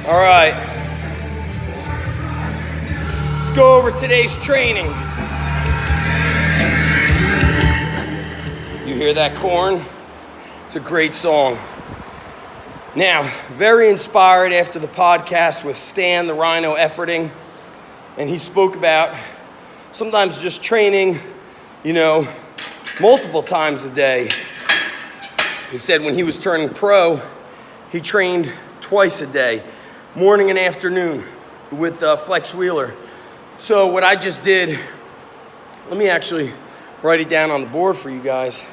All right. Let's go over today's training. You hear that corn? It's a great song. Now, very inspired after the podcast with Stan the Rhino Efforting, and he spoke about sometimes just training, multiple times a day. He said when he was turning pro, he trained twice a day, morning and afternoon with Flex Wheeler. So what I just did, let me actually write it down on the board for you guys.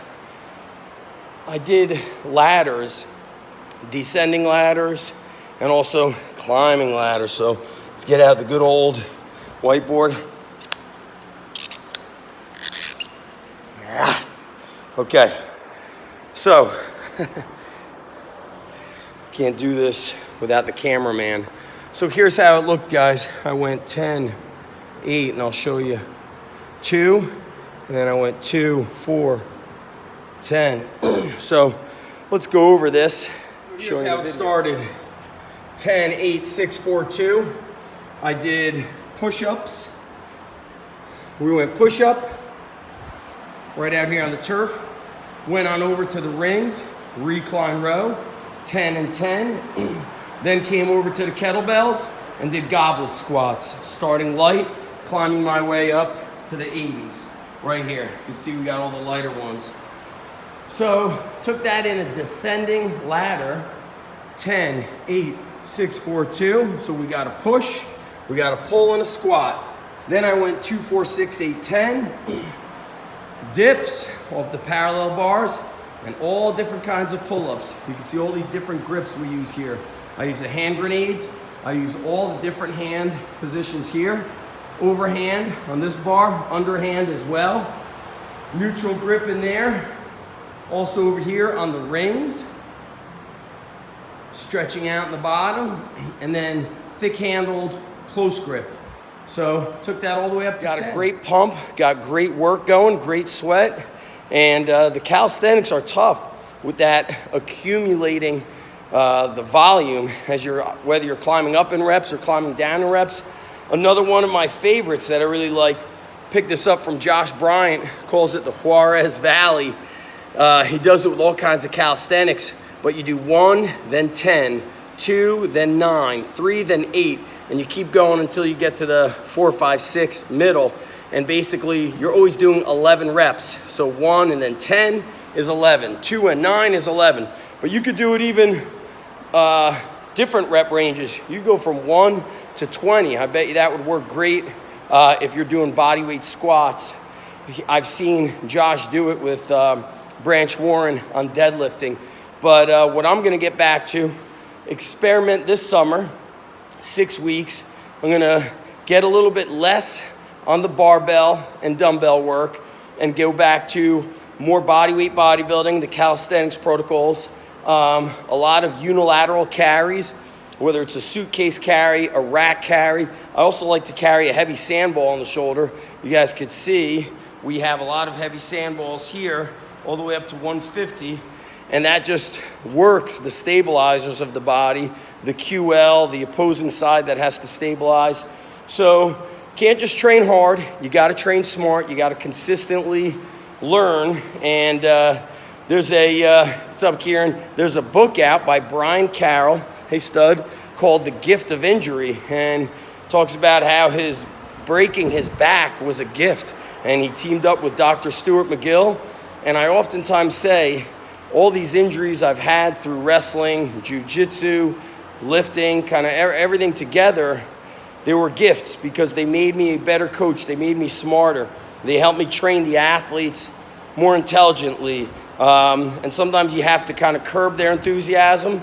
I did ladders, descending ladders, and also climbing ladders. So let's get out the good old whiteboard. Okay, so can't do this without the cameraman. So here's how it looked, guys. I went 10, 8, and I'll show you 2, and then I went 2, 4, 10. So let's go over this. Here's how it started. 10, 8, 6, 4, 2. I did push-ups. We went push-up right out here on the turf. Went on over to the rings, recline row, 10 and 10. Then came over to the kettlebells and did goblet squats, starting light, climbing my way up to the 80s right here. You can see we got all the lighter ones. So took that in a descending ladder, 10, 8, 6, 4, 2. So we got a push, we got a pull and a squat. Then I went 2, 4, 6, 8, 10. Dips off the parallel bars and all different kinds of pull-ups. You can see all these different grips we use here. I use the hand grenades. I use all the different hand positions here. Overhand on this bar, underhand as well. Neutral grip in there. Also over here on the rings. Stretching out in the bottom. And then thick-handled close grip. So took that all the way up to 10. Got a great pump, got great work going, great sweat. And the calisthenics are tough with that accumulating the volume as whether you're climbing up in reps or climbing down in reps. Another one of my favorites that I really like, picked this up from Josh Bryant, calls it the Juarez Valley. He does it with all kinds of calisthenics, but you do 1, then 10, 2, then 9, 3, then 8, and you keep going until you get to the 4, 5, 6 middle. And basically, you're always doing 11 reps. So 1 and then 10 is 11. 2 and 9 is 11. But you could do it even different rep ranges. You go from 1 to 20. I bet you that would work great if you're doing bodyweight squats. I've seen Josh do it with Branch Warren on deadlifting. But what I'm going to get back to, experiment this summer, 6 weeks. I'm going to get a little bit less on the barbell and dumbbell work and go back to more bodyweight bodybuilding, the calisthenics protocols, a lot of unilateral carries, whether it's a suitcase carry, a rack carry. I also like to carry a heavy sandball on the shoulder. You guys could see we have a lot of heavy sandballs here all the way up to 150, and that just works the stabilizers of the body, the QL, the opposing side that has to stabilize. So can't just train hard, you gotta train smart, you gotta consistently learn. And there's what's up, Kieran? There's a book out by Brian Carroll, hey stud, called The Gift of Injury, and talks about how his breaking his back was a gift. And he teamed up with Dr. Stuart McGill. And I oftentimes say, all these injuries I've had through wrestling, jiu-jitsu, lifting, kind of everything together, they were gifts because they made me a better coach. They made me smarter. They helped me train the athletes more intelligently. And sometimes you have to kind of curb their enthusiasm.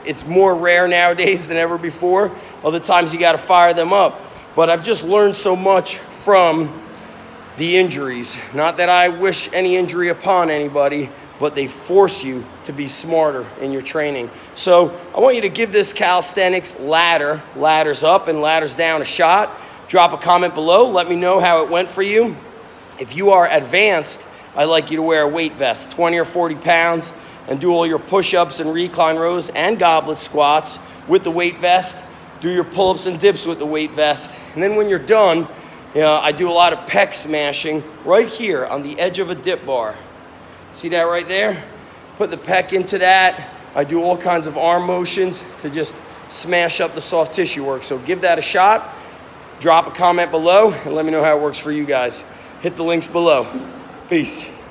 It's more rare nowadays than ever before. Other times you got to fire them up. But I've just learned so much from the injuries. Not that I wish any injury upon anybody, but they force you to be smarter in your training. So I want you to give this calisthenics ladders up and ladders down a shot. Drop a comment below. Let me know how it went for you. If you are advanced, I'd like you to wear a weight vest, 20 or 40 pounds, and do all your push-ups and recline rows and goblet squats with the weight vest. Do your pull-ups and dips with the weight vest. And then when you're done, I do a lot of pec smashing right here on the edge of a dip bar. See that right there? Put the pec into that. I do all kinds of arm motions to just smash up the soft tissue work. So give that a shot. Drop a comment below and let me know how it works for you guys. Hit the links below. Peace.